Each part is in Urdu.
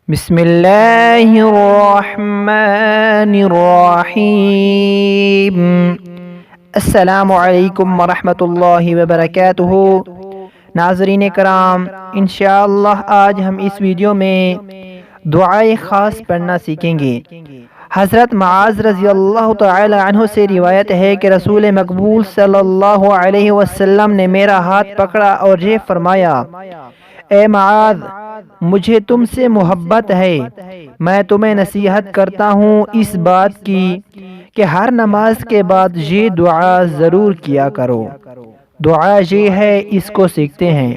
بسم اللہ الرحمن الرحیم۔ السلام علیکم ورحمۃ اللہ وبرکاتہ۔ ناظرین کرام، انشاءاللہ آج ہم اس ویڈیو میں دعائے خاص پڑھنا سیکھیں گے۔ حضرت معاذ رضی اللہ تعالی عنہ سے روایت ہے کہ رسول مقبول صلی اللہ علیہ وسلم نے میرا ہاتھ پکڑا اور یہ فرمایا: اے معاذ، مجھے تم سے محبت ہے۔ میں تمہیں نصیحت کرتا ہوں اس بات کی کہ ہر نماز کے بعد یہ دعا ضرور کیا کرو۔ دعا یہ ہے، اس کو سیکھتے ہیں۔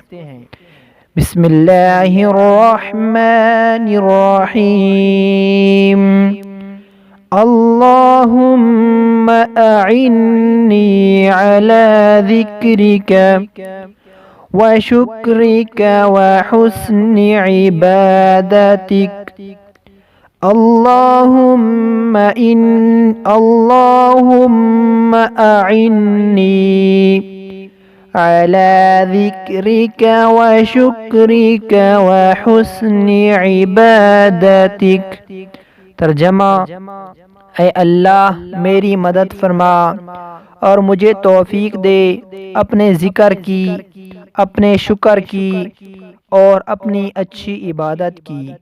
بسم اللہ الرحمن الرحیم۔ اللہم اعنی علی ذکرک وشکرک وحسن عبادتک۔ اللہم اعنی علی ذکرک وشکرک وحسن عبادتک۔ ترجمہ: اے اللہ، میری مدد فرما اور مجھے توفیق دے اپنے ذکر کی، اپنے شکر کی اور اپنی اچھی عبادت کی۔